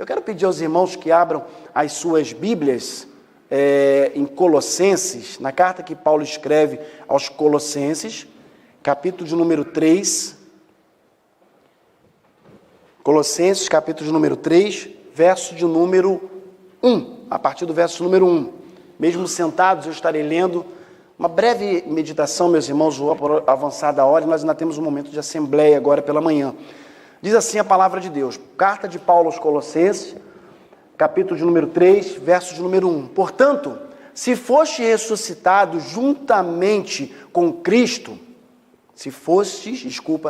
quero pedir aos irmãos que abram as suas Bíblias em Colossenses, na carta que Paulo escreve aos Colossenses, capítulo de número 3. Colossenses, capítulo de número 3, verso de número 1, a partir do verso número 1. Mesmo sentados, eu estarei lendo uma breve meditação, meus irmãos, vou avançar da hora, e nós ainda temos um momento de assembleia agora pela manhã. Diz assim a palavra de Deus, carta de Paulo aos Colossenses, capítulo de número 3, verso de número 1. Portanto, se foste ressuscitado juntamente com Cristo,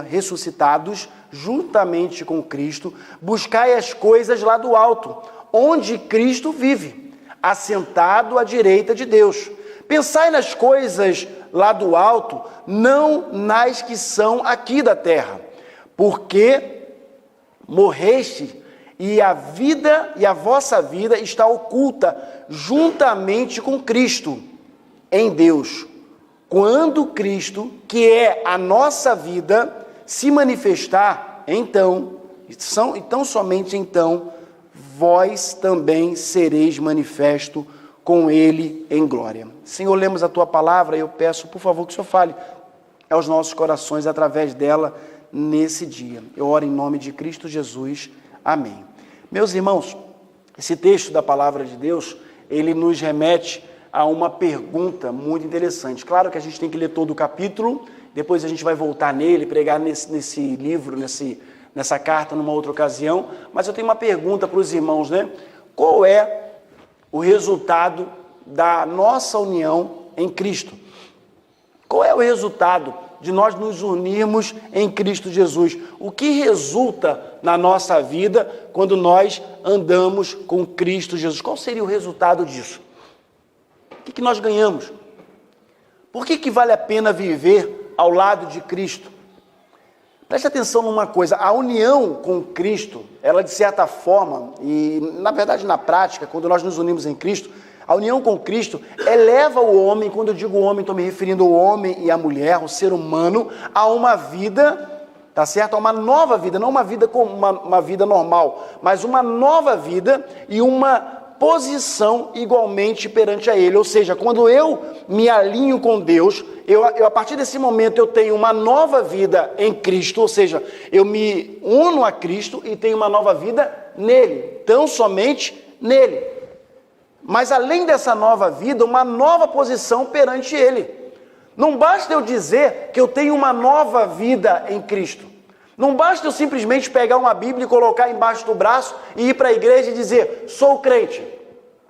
ressuscitados juntamente com Cristo, buscai as coisas lá do alto, onde Cristo vive, assentado à direita de Deus. Pensai nas coisas lá do alto, não nas que são aqui da terra, porque morreste e a vossa vida está oculta juntamente com Cristo em Deus. Quando Cristo, que é a nossa vida, se manifestar, então somente então, vós também sereis manifesto com Ele em glória. Senhor, lemos a Tua palavra e eu peço, por favor, que o Senhor fale aos nossos corações através dela nesse dia. Eu oro em nome de Cristo Jesus. Amém. Meus irmãos, esse texto da palavra de Deus, ele nos remete a uma pergunta muito interessante. Claro que a gente tem que ler todo o capítulo, depois a gente vai voltar nele, pregar nesse livro, nessa carta, numa outra ocasião, mas eu tenho uma pergunta para os irmãos, né? Qual é o resultado da nossa união em Cristo? Qual é o resultado de nós nos unirmos em Cristo Jesus? O que resulta na nossa vida quando nós andamos com Cristo Jesus? Qual seria o resultado disso? O que nós ganhamos? Por que vale a pena viver ao lado de Cristo? Preste atenção numa coisa, a união com Cristo, ela de certa forma, e na verdade na prática, quando nós nos unimos em Cristo, a união com Cristo eleva o homem, quando eu digo homem, estou me referindo ao homem e à mulher, o ser humano, a uma vida, tá certo? A uma nova vida, não uma vida como uma vida normal, mas uma nova vida e uma posição igualmente perante a Ele. Ou seja, quando eu me alinho com Deus, eu a partir desse momento eu tenho uma nova vida em Cristo, ou seja, eu me uno a Cristo e tenho uma nova vida nele, tão somente nele. Mas além dessa nova vida, uma nova posição perante Ele. Não basta eu dizer que eu tenho uma nova vida em Cristo. Não basta eu simplesmente pegar uma Bíblia e colocar embaixo do braço e ir para a igreja e dizer, sou crente.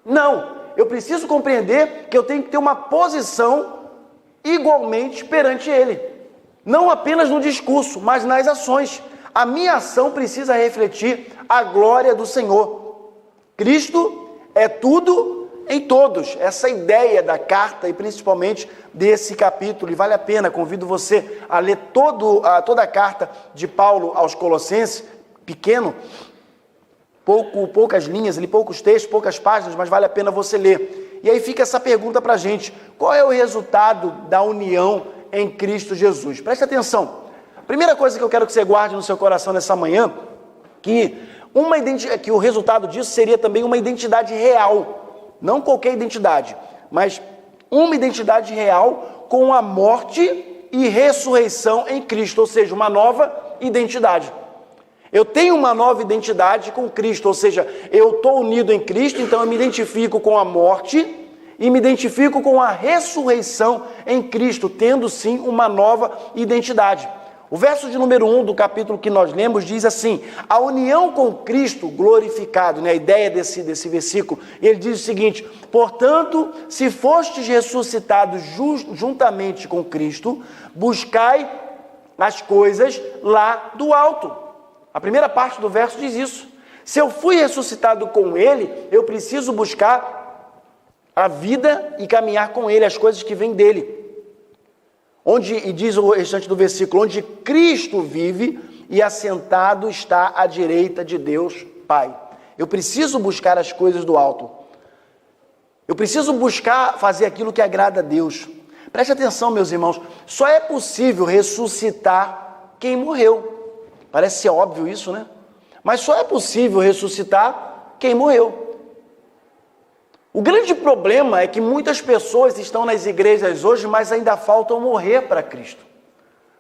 Não, eu preciso compreender que eu tenho que ter uma posição igualmente perante Ele. Não apenas no discurso, mas nas ações. A minha ação precisa refletir a glória do Senhor. Cristo é tudo em todos. Essa ideia da carta e principalmente desse capítulo, e vale a pena, convido você a ler toda a carta de Paulo aos Colossenses, pequeno, poucas linhas, poucos textos, poucas páginas, mas vale a pena você ler. E aí fica essa pergunta para a gente, qual é o resultado da união em Cristo Jesus? Preste atenção, a primeira coisa que eu quero que você guarde no seu coração nessa manhã, que o resultado disso seria também uma identidade real, não qualquer identidade, mas uma identidade real com a morte e ressurreição em Cristo, ou seja, uma nova identidade. Eu tenho uma nova identidade com Cristo, ou seja, eu estou unido em Cristo, então eu me identifico com a morte e me identifico com a ressurreição em Cristo, tendo sim uma nova identidade. O verso de número 1 do capítulo que nós lemos diz assim, a união com Cristo glorificado, a ideia desse versículo, ele diz o seguinte, portanto, se fostes ressuscitados juntamente com Cristo, buscai as coisas lá do alto. A primeira parte do verso diz isso. Se eu fui ressuscitado com Ele, eu preciso buscar a vida e caminhar com Ele, as coisas que vêm dEle. E diz o restante do versículo, onde Cristo vive e assentado está à direita de Deus Pai. Eu preciso buscar as coisas do alto. Eu preciso buscar fazer aquilo que agrada a Deus. Preste atenção, meus irmãos, só é possível ressuscitar quem morreu. Parece ser óbvio isso, né? Mas só é possível ressuscitar quem morreu. O grande problema é que muitas pessoas estão nas igrejas hoje, mas ainda faltam morrer para Cristo.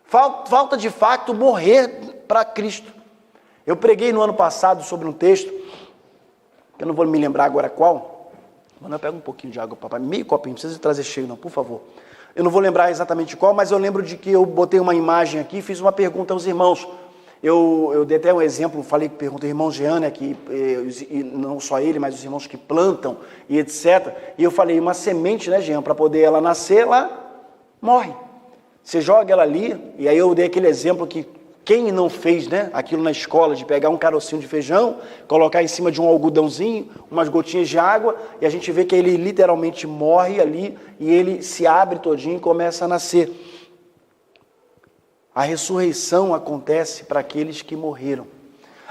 Falta de fato morrer para Cristo. Eu preguei no ano passado sobre um texto, que eu não vou me lembrar agora qual. Mano, eu pego um pouquinho de água, papai, meio copinho, não precisa trazer cheio não, por favor. Eu não vou lembrar exatamente qual, mas eu lembro de que eu botei uma imagem aqui e fiz uma pergunta aos irmãos. Eu dei até um exemplo, perguntei ao irmão Jean, né, e não só ele, mas os irmãos que plantam e etc. E eu falei, uma semente, né, Jean, para poder ela nascer, ela morre. Você joga ela ali, e aí eu dei aquele exemplo que quem não fez, né, aquilo na escola, de pegar um carocinho de feijão, colocar em cima de um algodãozinho, umas gotinhas de água, e a gente vê que ele literalmente morre ali, e ele se abre todinho e começa a nascer. A ressurreição acontece para aqueles que morreram.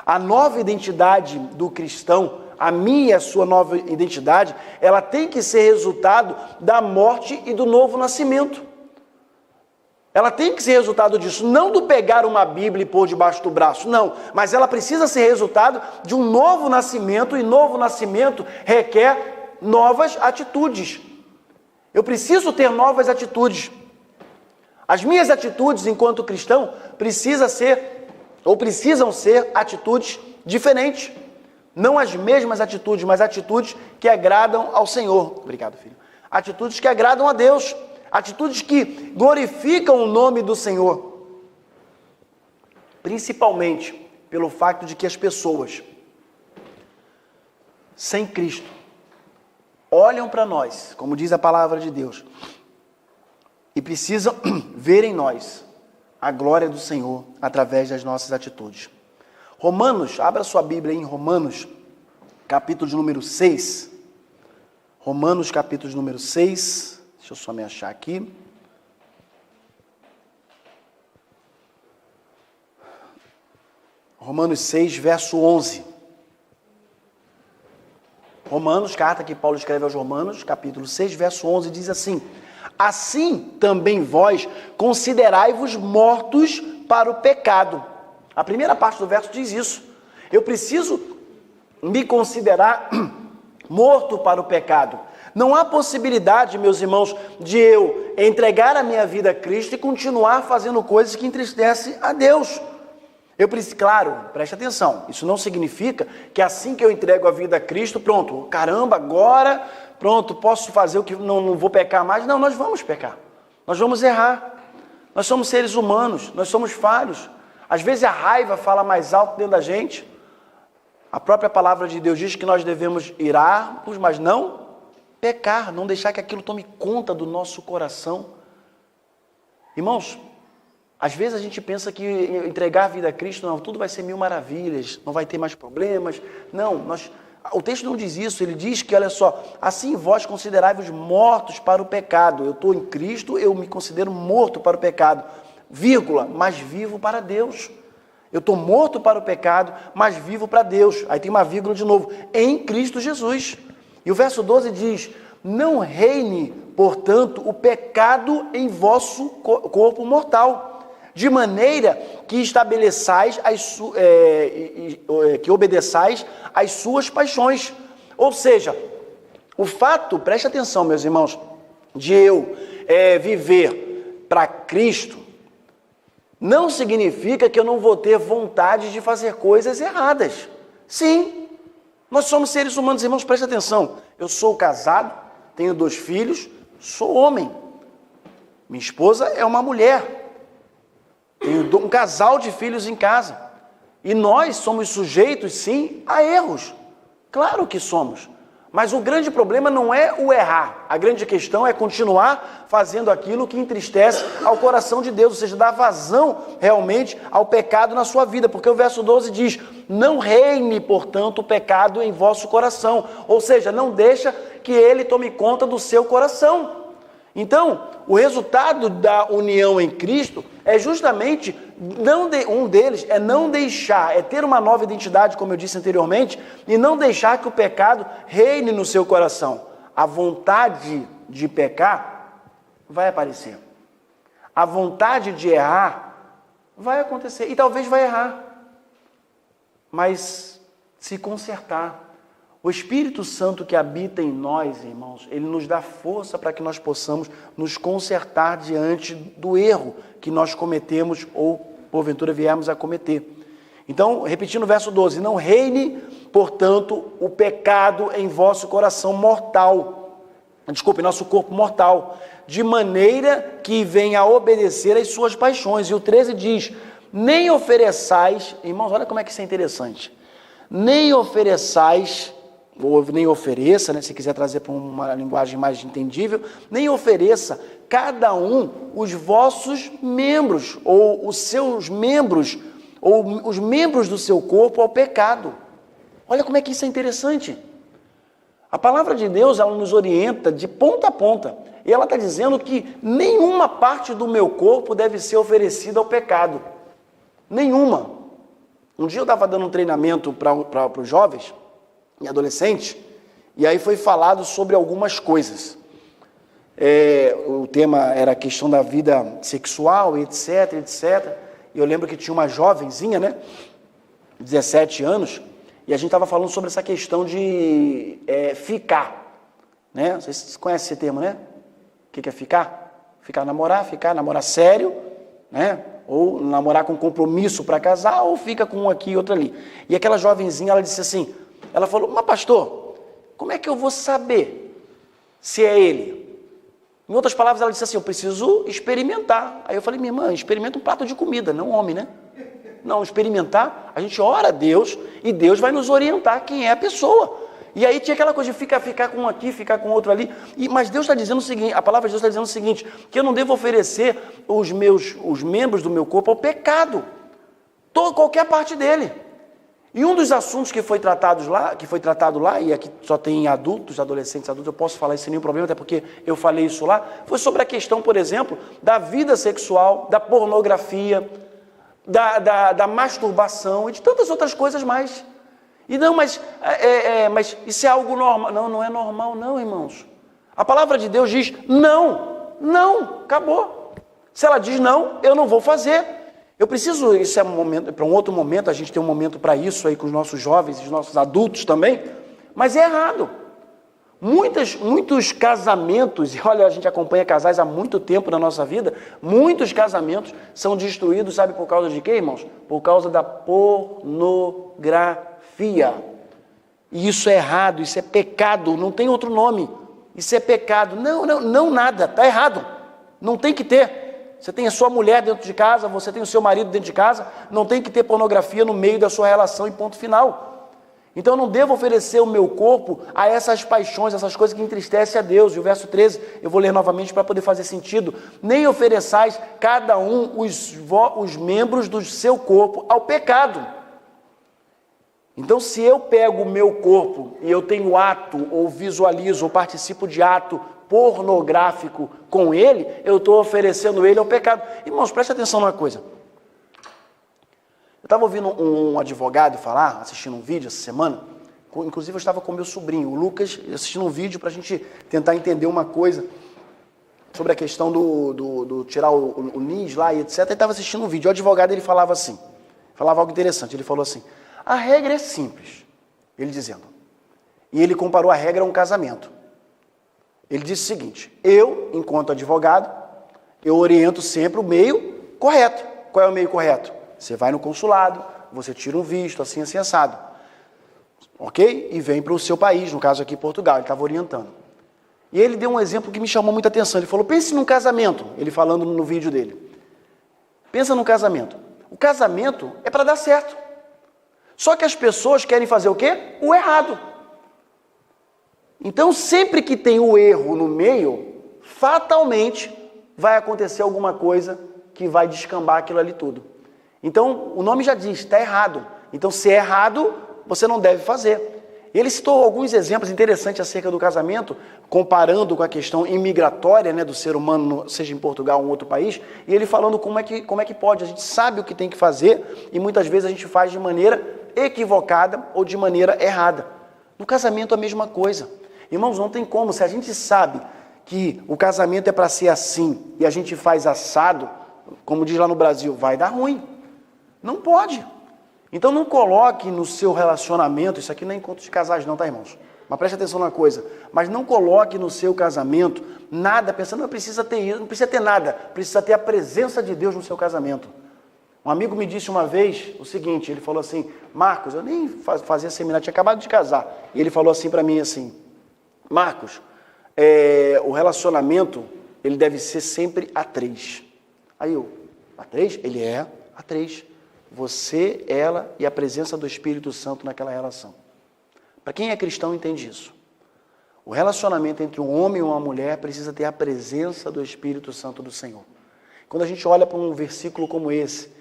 A nova identidade do cristão, a minha e a sua nova identidade, ela tem que ser resultado da morte e do novo nascimento. Ela tem que ser resultado disso, não do pegar uma Bíblia e pôr debaixo do braço, não. Mas ela precisa ser resultado de um novo nascimento, e novo nascimento requer novas atitudes. Eu preciso ter novas atitudes. As minhas atitudes enquanto cristão precisam ser atitudes diferentes. Não as mesmas atitudes, mas atitudes que agradam ao Senhor. Obrigado, filho. Atitudes que agradam a Deus. Atitudes que glorificam o nome do Senhor. Principalmente pelo fato de que as pessoas sem Cristo olham para nós, como diz a palavra de Deus, e precisam ver em nós a glória do Senhor através das nossas atitudes. Romanos, abra sua Bíblia aí em Romanos, capítulo de número 6. Romanos, capítulo de número 6. Deixa eu só me achar aqui. Romanos 6, verso 11. Romanos, carta que Paulo escreve aos Romanos, capítulo 6, verso 11, diz assim: assim também vós considerai-vos mortos para o pecado. A primeira parte do verso diz isso. Eu preciso me considerar morto para o pecado. Não há possibilidade, meus irmãos, de eu entregar a minha vida a Cristo e continuar fazendo coisas que entristecem a Deus. Eu preciso, claro, preste atenção, isso não significa que assim que eu entrego a vida a Cristo, pronto, caramba, agora, pronto, posso fazer o que, não vou pecar mais. Não, nós vamos pecar, nós vamos errar, nós somos seres humanos, nós somos falhos. Às vezes a raiva fala mais alto dentro da gente. A própria palavra de Deus diz que nós devemos irarmos, mas não pecar, não deixar que aquilo tome conta do nosso coração. Irmãos, às vezes a gente pensa que entregar a vida a Cristo, não, tudo vai ser mil maravilhas, não vai ter mais problemas. Não, o texto não diz isso, ele diz que, olha só, assim vós considerai-vos mortos para o pecado. Eu estou em Cristo, eu me considero morto para o pecado, vírgula, mas vivo para Deus. Eu estou morto para o pecado, mas vivo para Deus. Aí tem uma vírgula de novo, em Cristo Jesus. E o verso 12 diz: não reine, portanto, o pecado em vosso corpo mortal, de maneira que que obedeçais às suas paixões. Ou seja, o fato, preste atenção, meus irmãos, de eu viver para Cristo, não significa que eu não vou ter vontade de fazer coisas erradas. Sim, nós somos seres humanos, irmãos, preste atenção. Eu sou casado, tenho 2 filhos, sou homem. Minha esposa é uma mulher. Tenho um casal de filhos em casa. E nós somos sujeitos, sim, a erros. Claro que somos. Mas o grande problema não é o errar. A grande questão é continuar fazendo aquilo que entristece ao coração de Deus, ou seja, dar vazão realmente ao pecado na sua vida. Porque o verso 12 diz: não reine, portanto, o pecado em vosso coração. Ou seja, não deixa que ele tome conta do seu coração. Então, o resultado da união em Cristo é justamente, um deles é não deixar, é ter uma nova identidade, como eu disse anteriormente, e não deixar que o pecado reine no seu coração. A vontade de pecar vai aparecer. A vontade de errar vai acontecer, e talvez vai errar, mas se consertar, O Espírito Santo que habita em nós, irmãos, ele nos dá força para que nós possamos nos consertar diante do erro que nós cometemos ou, porventura, viemos a cometer. Então, repetindo o verso 12, não reine, portanto, o pecado em vosso coração mortal, nosso corpo mortal, de maneira que venha a obedecer às suas paixões. E o 13 diz, nem ofereçais, irmãos, olha como é que isso é interessante, nem ofereçais, ou nem ofereça, né, se quiser trazer para uma linguagem mais entendível, nem ofereça cada um os vossos membros, ou os seus membros, ou os membros do seu corpo ao pecado. Olha como é que isso é interessante. A palavra de Deus, ela nos orienta de ponta a ponta, e ela está dizendo que nenhuma parte do meu corpo deve ser oferecida ao pecado. Nenhuma. Um dia eu estava dando um treinamento para os jovens e adolescentes, e aí foi falado sobre algumas coisas. O tema era a questão da vida sexual, etc, etc. E eu lembro que tinha uma jovenzinha, né, 17 anos, e a gente estava falando sobre essa questão de ficar, né? Vocês conhecem esse termo, né? O que é ficar? Ficar, namorar sério, né? Ou namorar com compromisso para casar, ou fica com um aqui e outro ali. E aquela jovenzinha, ela disse assim, ela falou, mas pastor, como é que eu vou saber se é ele? Em outras palavras, ela disse assim, eu preciso experimentar. Aí eu falei, minha irmã, experimenta um prato de comida, não homem, né? Não, experimentar, a gente ora a Deus e Deus vai nos orientar quem é a pessoa. E aí tinha aquela coisa de ficar com um aqui, ficar com outro ali. Mas Deus está dizendo o seguinte, a palavra de Deus está dizendo o seguinte, que eu não devo oferecer os membros do meu corpo ao pecado. Qualquer parte dele. E um dos assuntos que foi tratado lá, e aqui só tem adultos, adolescentes, adultos, eu posso falar isso sem nenhum problema, até porque eu falei isso lá, foi sobre a questão, por exemplo, da vida sexual, da pornografia, da masturbação e de tantas outras coisas mais. E não, mas isso é algo normal. Não, não é normal não, irmãos. A palavra de Deus diz não, acabou. Se ela diz não, eu não vou fazer. Eu preciso, isso é um momento, para um outro momento, a gente tem um momento para isso aí com os nossos jovens e os nossos adultos também, mas é errado. Muitos casamentos, e olha, a gente acompanha casais há muito tempo na nossa vida, muitos casamentos são destruídos, sabe por causa de quê, irmãos? Por causa da pornografia. E isso é errado, isso é pecado, não tem outro nome. Isso é pecado. Não nada, está errado. Não tem que ter. Você tem a sua mulher dentro de casa, você tem o seu marido dentro de casa, não tem que ter pornografia no meio da sua relação e ponto final. Então eu não devo oferecer o meu corpo a essas paixões, essas coisas que entristecem a Deus. E o verso 13, eu vou ler novamente para poder fazer sentido. Nem ofereçais cada um os membros do seu corpo ao pecado. Então se eu pego o meu corpo e eu tenho ato, ou visualizo, ou participo de ato pornográfico com ele, eu estou oferecendo ele ao pecado. Irmãos, preste atenção numa coisa. Eu estava ouvindo um advogado falar, assistindo um vídeo essa semana, inclusive eu estava com meu sobrinho, o Lucas, assistindo um vídeo para a gente tentar entender uma coisa sobre a questão do tirar o NIS lá e etc. Ele estava assistindo um vídeo, o advogado ele falava algo interessante, ele falou assim, a regra é simples, ele dizendo, e ele comparou a regra a um casamento. Ele disse o seguinte, eu, enquanto advogado, eu oriento sempre o meio correto. Qual é o meio correto? Você vai no consulado, você tira um visto, assim assado. Ok? E vem para o seu país, no caso aqui Portugal, ele estava orientando. E ele deu um exemplo que me chamou muita atenção. Ele falou, pense num casamento, ele falando no vídeo dele. Pensa num casamento. O casamento é para dar certo. Só que as pessoas querem fazer o quê? O errado. Então, sempre que tem o erro no meio, fatalmente vai acontecer alguma coisa que vai descambar aquilo ali tudo. Então, o nome já diz, está errado. Então, se é errado, você não deve fazer. Ele citou alguns exemplos interessantes acerca do casamento, comparando com a questão imigratória, né, do ser humano, seja em Portugal ou em outro país, e ele falando como é que pode. A gente sabe o que tem que fazer e muitas vezes a gente faz de maneira equivocada ou de maneira errada. No casamento, a mesma coisa. Irmãos, não tem como, se a gente sabe que o casamento é para ser assim e a gente faz assado, como diz lá no Brasil, vai dar ruim. Não pode. Então não coloque no seu relacionamento, isso aqui não é encontro de casais não, tá, irmãos? Mas preste atenção numa coisa, mas não coloque no seu casamento nada, pensando, não precisa ter isso, não precisa ter nada, precisa ter a presença de Deus no seu casamento. Um amigo me disse uma vez o seguinte, ele falou assim, Marcos, eu nem fazia seminário, tinha acabado de casar, e ele falou assim para mim assim, Marcos, o relacionamento, ele deve ser sempre a 3. Aí eu, a 3? Ele é a 3. Você, ela e a presença do Espírito Santo naquela relação. Para quem é cristão entende isso. O relacionamento entre um homem e uma mulher precisa ter a presença do Espírito Santo do Senhor. Quando a gente olha para um versículo como esse,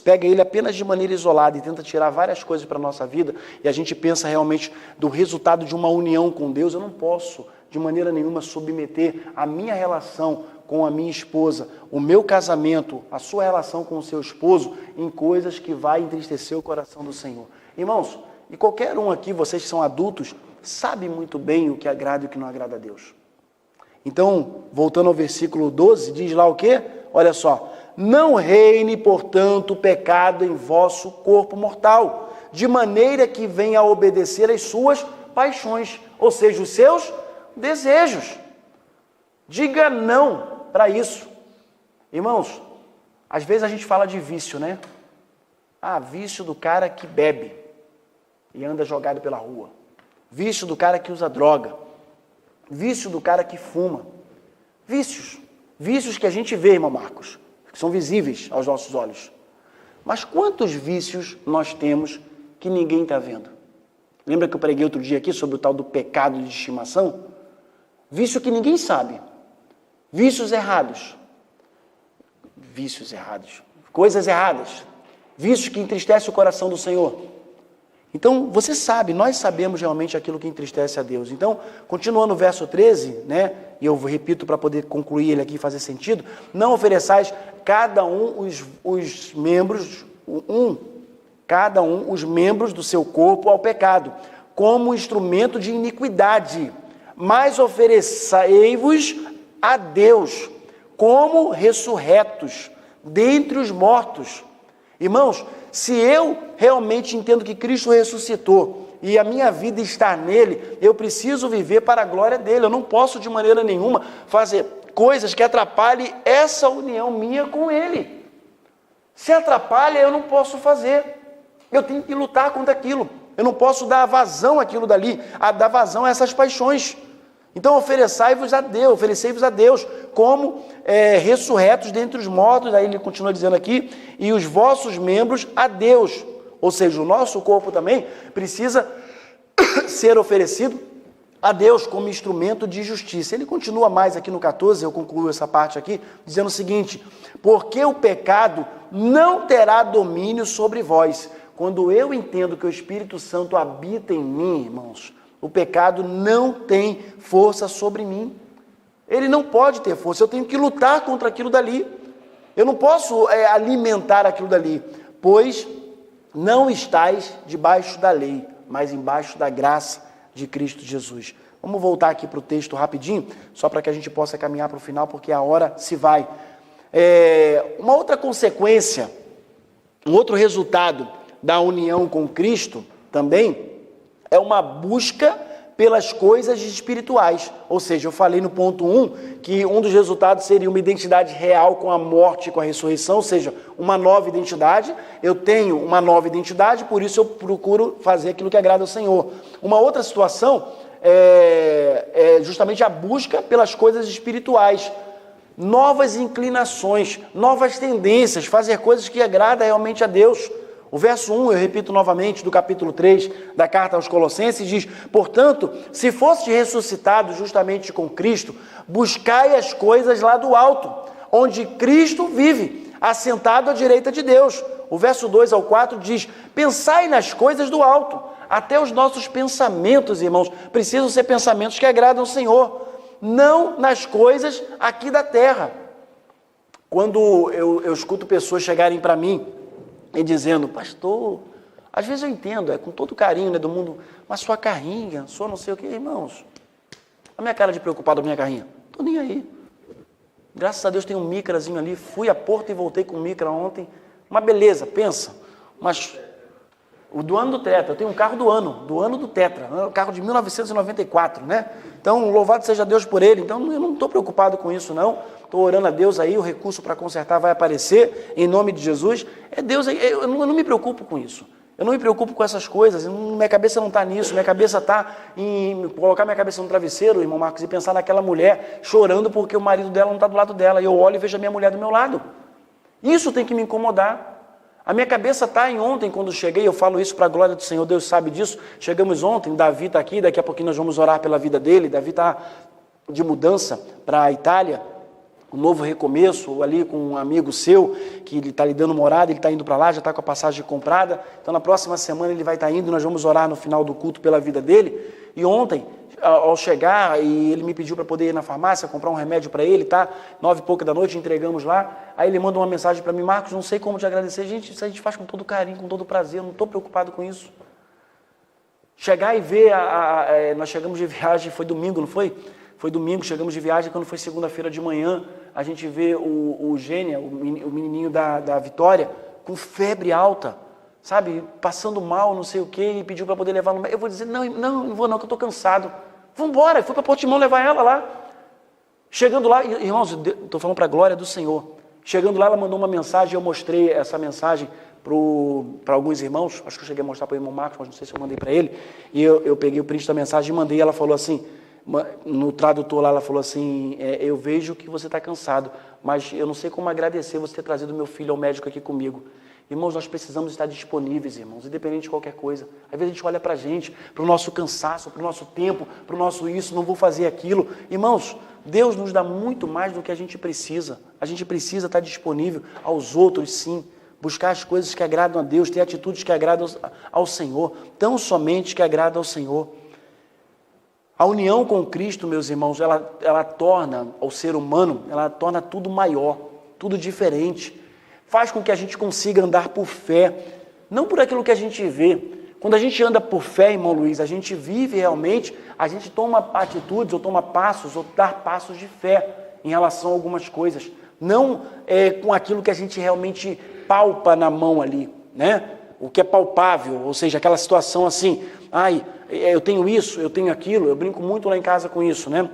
pega ele apenas de maneira isolada e tenta tirar várias coisas para a nossa vida, e a gente pensa realmente do resultado de uma união com Deus, eu não posso de maneira nenhuma submeter a minha relação com a minha esposa, o meu casamento, a sua relação com o seu esposo, em coisas que vai entristecer o coração do Senhor. Irmãos, e qualquer um aqui, vocês que são adultos, sabe muito bem o que agrada e o que não agrada a Deus. Então, voltando ao versículo 12, diz lá o quê? Olha só, não reine, portanto, o pecado em vosso corpo mortal, de maneira que venha a obedecer às suas paixões, ou seja, os seus desejos. Diga não para isso. Irmãos, às vezes a gente fala de vício, né? Ah, vício do cara que bebe e anda jogado pela rua. Vício do cara que usa droga. Vício do cara que fuma. Vícios. Vícios que a gente vê, irmão Marcos, que são visíveis aos nossos olhos. Mas quantos vícios nós temos que ninguém está vendo? Lembra que eu preguei outro dia aqui sobre o tal do pecado de estimação? Vício que ninguém sabe. Vícios errados. Vícios errados. Coisas erradas. Vícios que entristecem o coração do Senhor. Então, você sabe, nós sabemos realmente aquilo que entristece a Deus. Então, continuando o verso 13, né? E eu repito para poder concluir ele aqui e fazer sentido. Não ofereçais cada um os membros, os membros do seu corpo ao pecado, como instrumento de iniquidade, mas oferecei-vos a Deus como ressurretos dentre os mortos. Irmãos, se eu realmente entendo que Cristo ressuscitou e a minha vida está nele, eu preciso viver para a glória dele. Eu não posso de maneira nenhuma fazer coisas que atrapalhem essa união minha com ele. Se atrapalha, eu não posso fazer. Eu tenho que lutar contra aquilo. Eu não posso dar vazão àquilo dali, dar vazão a essas paixões. Então oferecei-vos a Deus como ressurretos dentre os mortos, aí ele continua dizendo aqui, e os vossos membros a Deus. Ou seja, o nosso corpo também precisa ser oferecido a Deus como instrumento de justiça. Ele continua mais aqui no 14, eu concluo essa parte aqui, dizendo o seguinte, porque o pecado não terá domínio sobre vós. Quando eu entendo que o Espírito Santo habita em mim, irmãos, o pecado não tem força sobre mim. Ele não pode ter força, eu tenho que lutar contra aquilo dali. Eu não posso alimentar aquilo dali, pois não estáis debaixo da lei, mas embaixo da graça de Cristo Jesus. Vamos voltar aqui para o texto rapidinho, só para que a gente possa caminhar para o final, porque a hora se vai. Uma outra consequência, um outro resultado da união com Cristo também é uma busca pelas coisas espirituais. Ou seja, eu falei no ponto 1 que um dos resultados seria uma identidade real com a morte e com a ressurreição, ou seja, uma nova identidade. Eu tenho uma nova identidade, por isso eu procuro fazer aquilo que agrada ao Senhor. Uma outra situação é justamente a busca pelas coisas espirituais. Novas inclinações, novas tendências, fazer coisas que agradam realmente a Deus. O verso 1, eu repito novamente, do capítulo 3 da carta aos Colossenses, diz, portanto, se foste ressuscitado justamente com Cristo, buscai as coisas lá do alto, onde Cristo vive, assentado à direita de Deus. O verso 2 ao 4 diz, pensai nas coisas do alto. Até os nossos pensamentos, irmãos, precisam ser pensamentos que agradam ao Senhor, não nas coisas aqui da terra. Quando eu escuto pessoas chegarem para mim, e dizendo, pastor, às vezes eu entendo, com todo o carinho, né, do mundo, mas sua carrinha, sua não sei o que, irmãos, a minha cara de preocupado com a minha carrinha, tô nem aí. Graças a Deus tem um micrazinho ali, fui a Porto e voltei com o micra ontem, uma beleza, pensa, mas O do ano do Tetra, eu tenho um carro do ano do Tetra, um carro de 1994, né? Então, louvado seja Deus por ele. Então, eu não estou preocupado com isso, não. Estou orando a Deus aí, o recurso para consertar vai aparecer, em nome de Jesus. É Deus aí, eu não me preocupo com isso. Eu não me preocupo com essas coisas, minha cabeça não está nisso, minha cabeça está em colocar minha cabeça no travesseiro, irmão Marcos, e pensar naquela mulher chorando porque o marido dela não está do lado dela. E eu olho e vejo a minha mulher do meu lado. Isso tem que me incomodar. A minha cabeça está em ontem, quando cheguei, eu falo isso para a glória do Senhor, Deus sabe disso. Chegamos ontem, Davi está aqui, daqui a pouquinho nós vamos orar pela vida dele. Davi está de mudança para a Itália, um novo recomeço, ali com um amigo seu, que ele está lhe dando morada, ele está indo para lá, já está com a passagem comprada. Então na próxima semana ele vai estar indo, nós vamos orar no final do culto pela vida dele. E ontem, ao chegar, e ele me pediu para poder ir na farmácia, comprar um remédio para ele, tá? 9 e pouca da noite, entregamos lá. Aí ele manda uma mensagem para mim: Marcos, não sei como te agradecer. Gente, isso a gente faz com todo carinho, com todo prazer, eu não estou preocupado com isso. Chegar e ver, nós chegamos de viagem, foi domingo, não foi? Foi domingo, chegamos de viagem, quando foi segunda-feira de manhã, a gente vê o Gênia, o menininho da Vitória, com febre alta, sabe, passando mal, não sei o quê, e pediu para poder levar no médico. Eu vou dizer: não vou não, que eu estou cansado. Vamos embora. Fui para Portimão levar ela lá. Chegando lá, irmãos, estou falando para a glória do Senhor. Chegando lá, ela mandou uma mensagem, eu mostrei essa mensagem para alguns irmãos, acho que eu cheguei a mostrar para o irmão Marcos, mas não sei se eu mandei para ele, e eu peguei o print da mensagem e mandei, ela falou assim, no tradutor lá, ela falou assim: eu vejo que você está cansado, mas eu não sei como agradecer você ter trazido meu filho ao médico aqui comigo. Irmãos, nós precisamos estar disponíveis, irmãos, independente de qualquer coisa. Às vezes a gente olha para a gente, para o nosso cansaço, para o nosso tempo, para o nosso isso, não vou fazer aquilo. Irmãos, Deus nos dá muito mais do que a gente precisa. A gente precisa estar disponível aos outros, sim. Buscar as coisas que agradam a Deus, ter atitudes que agradam ao Senhor, tão somente que agradam ao Senhor. A união com Cristo, meus irmãos, ela torna ao ser humano, ela torna tudo maior, tudo diferente. Faz com que a gente consiga andar por fé, não por aquilo que a gente vê. Quando a gente anda por fé, irmão Luiz, a gente vive realmente, a gente toma atitudes, ou toma passos, ou dá passos de fé em relação a algumas coisas. Não com aquilo que a gente realmente palpa na mão ali, né? O que é palpável, ou seja, aquela situação assim: eu tenho isso, eu tenho aquilo. Eu brinco muito lá em casa com isso, né?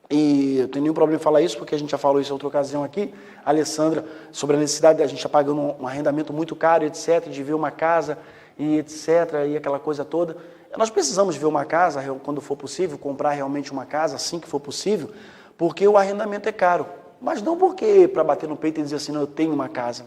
E eu tenho nenhum problema em falar isso, porque a gente já falou isso em outra ocasião aqui, a Alessandra, sobre a necessidade da gente estar pagando um arrendamento muito caro, etc., de ver uma casa, e etc., e aquela coisa toda. Nós precisamos ver uma casa, quando for possível, comprar realmente uma casa, assim que for possível, porque o arrendamento é caro. Mas não porque para bater no peito e dizer assim: não, eu tenho uma casa.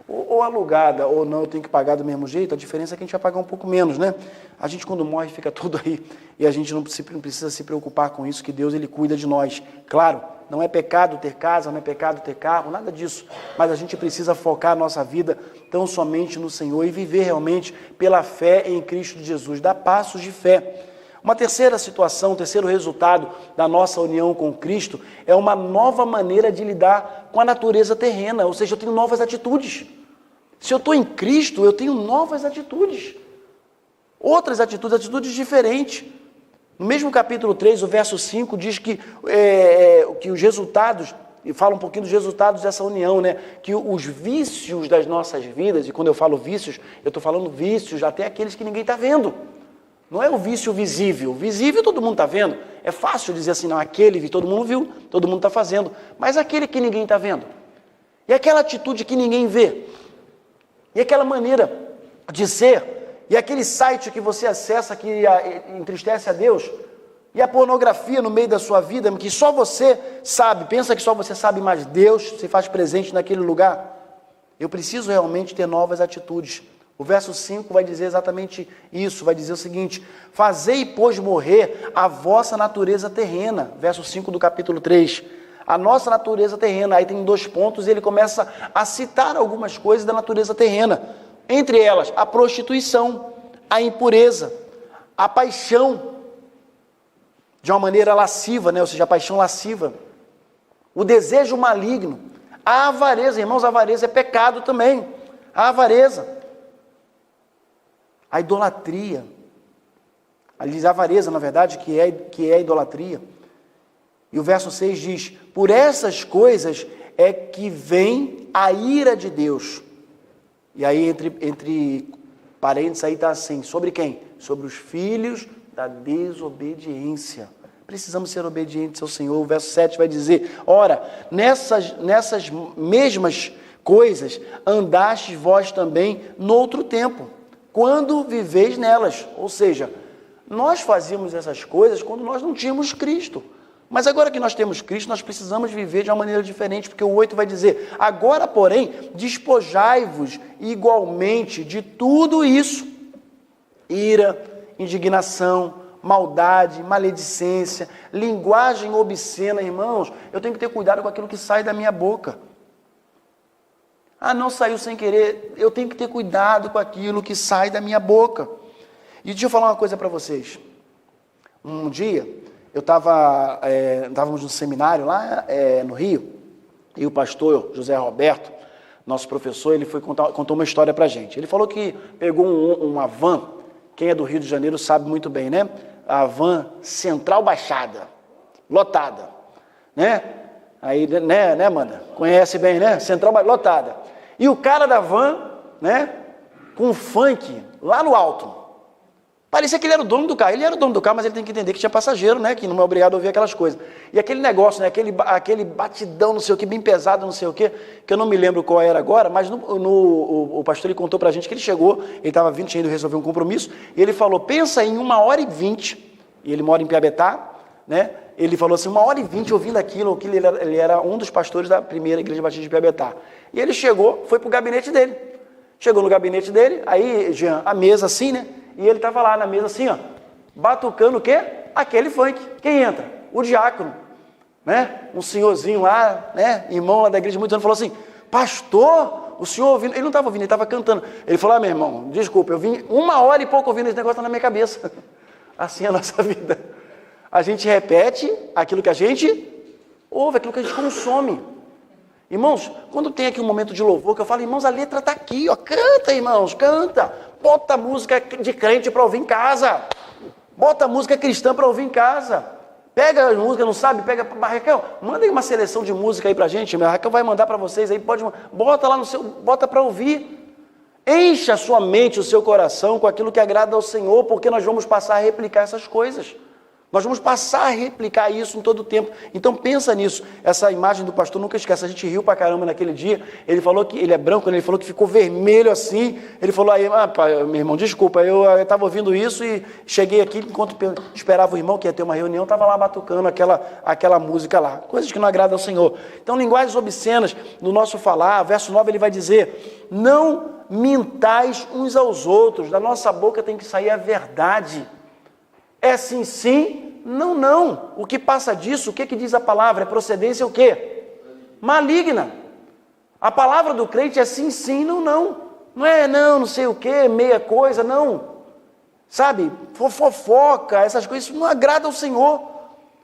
Ou alugada, ou não, eu tenho que pagar do mesmo jeito. A diferença é que a gente vai pagar um pouco menos, né? A gente, quando morre, fica tudo aí, e a gente não precisa se preocupar com isso, que Deus, Ele cuida de nós. Claro, não é pecado ter casa, não é pecado ter carro, nada disso, mas a gente precisa focar a nossa vida tão somente no Senhor e viver realmente pela fé em Cristo Jesus, dar passos de fé. Uma terceira situação, um terceiro resultado da nossa união com Cristo é uma nova maneira de lidar com a natureza terrena, ou seja, eu tenho novas atitudes. Se eu estou em Cristo, eu tenho novas atitudes. Outras atitudes diferentes. No mesmo capítulo 3, o verso 5, diz que os resultados, e fala um pouquinho dos resultados dessa união, né? Que os vícios das nossas vidas, e quando eu falo vícios, eu estou falando vícios até aqueles que ninguém está vendo. Não é o vício visível. O visível todo mundo está vendo. É fácil dizer assim: não, aquele todo mundo viu, todo mundo está fazendo. Mas aquele que ninguém está vendo. E aquela atitude que ninguém vê. E aquela maneira de ser. E aquele site que você acessa que entristece a Deus. E a pornografia no meio da sua vida, que só você sabe. Pensa que só você sabe, mas Deus se faz presente naquele lugar. Eu preciso realmente ter novas atitudes. O verso 5 vai dizer exatamente isso, vai dizer o seguinte: fazei, pois, morrer a vossa natureza terrena. Verso 5 do capítulo 3. A nossa natureza terrena, aí tem 2 pontos, e ele começa a citar algumas coisas da natureza terrena. Entre elas, a prostituição, a impureza, a paixão, de uma maneira lasciva, né? Ou seja, a paixão lasciva, o desejo maligno, a avareza. Irmãos, a avareza é pecado também, a avareza. A idolatria, a avareza, na verdade, que é a idolatria. E o verso 6 diz: por essas coisas é que vem a ira de Deus. E aí, entre parênteses aí está assim, sobre quem? Sobre os filhos da desobediência. Precisamos ser obedientes ao Senhor. O verso 7 vai dizer, ora, nessas mesmas coisas andastes vós também noutro tempo, quando viveis nelas. Ou seja, nós fazíamos essas coisas quando nós não tínhamos Cristo. Mas agora que nós temos Cristo, nós precisamos viver de uma maneira diferente, porque o 8 vai dizer, agora, porém, despojai-vos igualmente de tudo isso, ira, indignação, maldade, maledicência, linguagem obscena. Irmãos, eu tenho que ter cuidado com aquilo que sai da minha boca. Não saiu sem querer, eu tenho que ter cuidado com aquilo que sai da minha boca. E deixa eu falar uma coisa para vocês. Um dia, estávamos no seminário lá no Rio, e o pastor José Roberto, nosso professor, ele contou uma história para a gente. Ele falou que pegou uma van, quem é do Rio de Janeiro sabe muito bem, né? A van Central Baixada, lotada, né? Aí, né, Amanda? Conhece bem, né? Central lotada. E o cara da van, né? Com funk lá no alto. Parecia que ele era o dono do carro. Ele era o dono do carro, mas ele tem que entender que tinha passageiro, né? Que não é obrigado a ouvir aquelas coisas. E aquele negócio, né? Aquele batidão, não sei o que, bem pesado, não sei o que eu não me lembro qual era agora, mas o pastor ele contou pra gente que ele chegou, ele estava vindo, tinha ido resolver um compromisso, e ele falou, pensa em 1h20, e ele mora em Piabetá, né? Ele falou assim, 1h20 ouvindo aquilo, ele era um dos pastores da primeira igreja batista de Piabetá. E ele chegou, foi pro gabinete dele. Chegou no gabinete dele, aí, Jean, a mesa assim, né? E ele estava lá na mesa assim, ó, batucando o quê? Aquele funk. Quem entra? O diácono, né? Um senhorzinho lá, né? Irmão lá da igreja de muitos anos, falou assim, pastor, o senhor ouvindo? Ele não estava ouvindo, ele estava cantando. Ele falou, meu irmão, desculpa, eu vim 1h e pouco ouvindo esse negócio na minha cabeça. Assim é a nossa vida. A gente repete aquilo que a gente ouve, aquilo que a gente consome. Irmãos, quando tem aqui um momento de louvor, que eu falo, irmãos, a letra está aqui, ó, canta, irmãos, canta. Bota música de crente para ouvir em casa. Bota música cristã para ouvir em casa. Pega a música, não sabe? Pega, Raquel, manda aí uma seleção de música aí pra gente. A Raquel vai mandar para vocês aí, bota lá no seu, bota para ouvir. Encha a sua mente, o seu coração com aquilo que agrada ao Senhor, porque nós vamos passar a replicar essas coisas. Nós vamos passar a replicar isso em todo o tempo. Então pensa nisso. Essa imagem do pastor, nunca esquece. A gente riu pra caramba naquele dia. Ele falou que, ele é branco, ele falou que ficou vermelho assim. Ele falou aí, meu irmão, desculpa, eu estava ouvindo isso e cheguei aqui, enquanto esperava o irmão, que ia ter uma reunião, estava lá batucando aquela música lá. Coisas que não agradam ao Senhor. Então, linguagens obscenas no nosso falar. Verso 9 ele vai dizer, não mintais uns aos outros. Da nossa boca tem que sair a verdade. É sim, sim, não, não. O que passa disso, o que diz a palavra? É procedência o quê? Maligna. A palavra do crente é sim, sim, não, não. Não é não sei o quê, meia coisa, não. Sabe, fofoca, essas coisas, isso não agrada ao Senhor.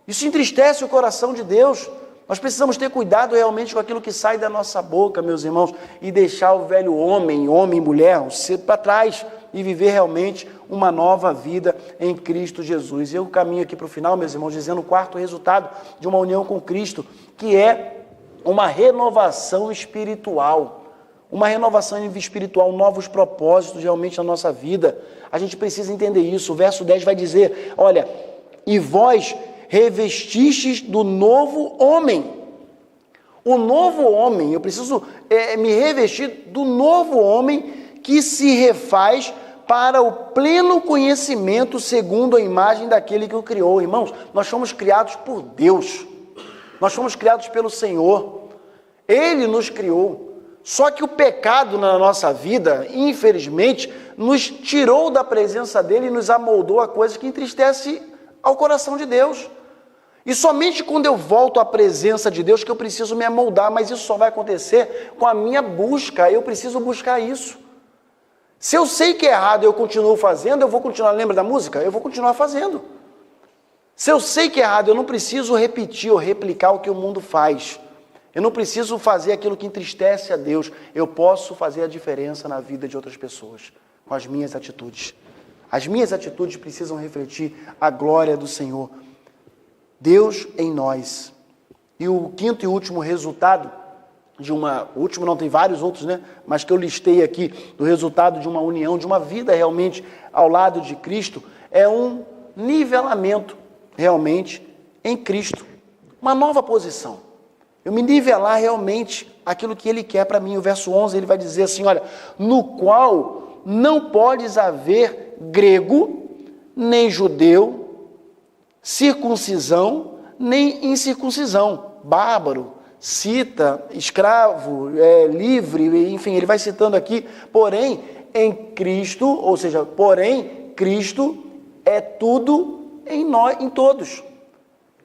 Isso entristece o coração de Deus. Nós precisamos ter cuidado realmente com aquilo que sai da nossa boca, meus irmãos, e deixar o velho homem e mulher, para trás, e viver realmente uma nova vida em Cristo Jesus. Eu caminho aqui para o final, meus irmãos, dizendo o quarto resultado de uma união com Cristo, que é uma renovação espiritual. Uma renovação espiritual, novos propósitos realmente na nossa vida. A gente precisa entender isso. O verso 10 vai dizer, olha, e vós revestistes do novo homem. O novo homem, eu preciso me revestir do novo homem que se refaz para o pleno conhecimento segundo a imagem daquele que o criou. Irmãos, nós fomos criados por Deus. Nós fomos criados pelo Senhor. Ele nos criou. Só que o pecado na nossa vida, infelizmente, nos tirou da presença dele e nos amoldou a coisas que entristecem ao coração de Deus. E somente quando eu volto à presença de Deus que eu preciso me amoldar, mas isso só vai acontecer com a minha busca. Eu preciso buscar isso. Se eu sei que é errado e eu continuo fazendo, eu vou continuar, lembra da música? Eu vou continuar fazendo. Se eu sei que é errado, eu não preciso repetir ou replicar o que o mundo faz. Eu não preciso fazer aquilo que entristece a Deus. Eu posso fazer a diferença na vida de outras pessoas, com as minhas atitudes. As minhas atitudes precisam refletir a glória do Senhor. Deus em nós. E o quinto e último resultado o último não, tem vários outros, né? Mas que eu listei aqui, do resultado de uma união, de uma vida realmente ao lado de Cristo, é um nivelamento realmente em Cristo. Uma nova posição. Eu me nivelar realmente aquilo que Ele quer para mim. O verso 11, ele vai dizer assim, olha, no qual não podes haver grego, nem judeu, circuncisão, nem incircuncisão, bárbaro, cita, escravo, livre, enfim, ele vai citando aqui, porém, em Cristo, ou seja, porém, Cristo é tudo em nós, em todos.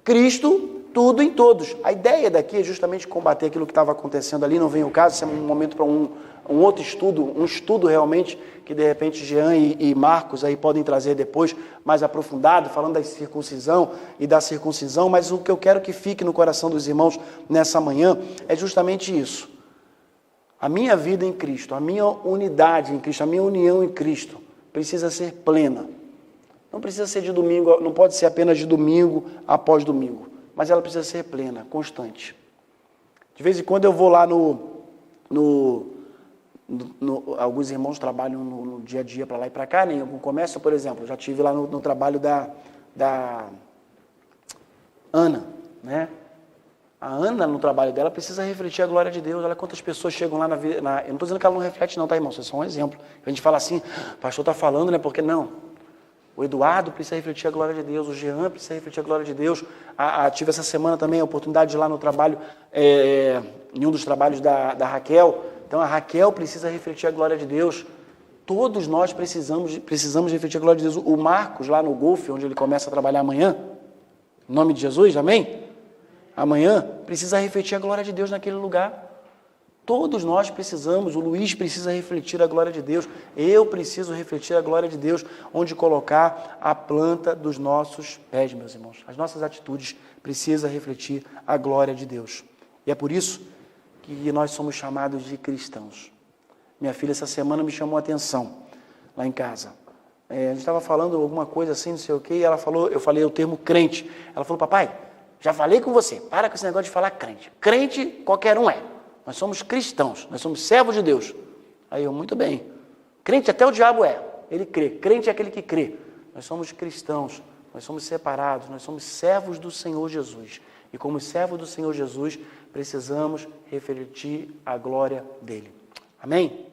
Cristo, tudo em todos. A ideia daqui é justamente combater aquilo que estava acontecendo ali, não vem o caso, isso é um momento para um outro estudo, um estudo realmente que de repente Jean e Marcos aí podem trazer depois, mais aprofundado, falando da circuncisão e da circuncisão, mas o que eu quero que fique no coração dos irmãos nessa manhã é justamente isso. A minha vida em Cristo, a minha unidade em Cristo, a minha união em Cristo precisa ser plena. Não precisa ser de domingo, não pode ser apenas de domingo após domingo, mas ela precisa ser plena, constante. De vez em quando eu vou lá alguns irmãos trabalham no dia a dia para lá e para cá, né? Em algum comércio, por exemplo, eu já estive lá no trabalho da Ana, né? A Ana, no trabalho dela, precisa refletir a glória de Deus. Olha quantas pessoas chegam lá eu não estou dizendo que ela não reflete não, tá, irmão? Isso é só um exemplo. A gente fala assim, o pastor está falando, né? Porque não. O Eduardo precisa refletir a glória de Deus, o Jean precisa refletir a glória de Deus. Tive essa semana também a oportunidade de ir lá no trabalho, em um dos trabalhos da Raquel. Então a Raquel precisa refletir a glória de Deus. Todos nós precisamos refletir a glória de Deus. O Marcos, lá no Golfe, onde ele começa a trabalhar amanhã, em nome de Jesus, amém? Amanhã, precisa refletir a glória de Deus naquele lugar. Todos nós precisamos, o Luiz precisa refletir a glória de Deus, eu preciso refletir a glória de Deus, onde colocar a planta dos nossos pés, meus irmãos. As nossas atitudes precisam refletir a glória de Deus. E é por isso que nós somos chamados de cristãos. Minha filha essa semana me chamou a atenção, lá em casa. A gente estava falando alguma coisa assim, não sei o quê, e ela falou, eu falei o termo crente. Ela falou, papai, já falei com você, para com esse negócio de falar crente. Crente, qualquer um é. Nós somos cristãos, nós somos servos de Deus. Aí eu, muito bem. Crente até o diabo é, ele crê. Crente é aquele que crê. Nós somos cristãos, nós somos separados, nós somos servos do Senhor Jesus. E como servos do Senhor Jesus, precisamos refletir a glória dele. Amém?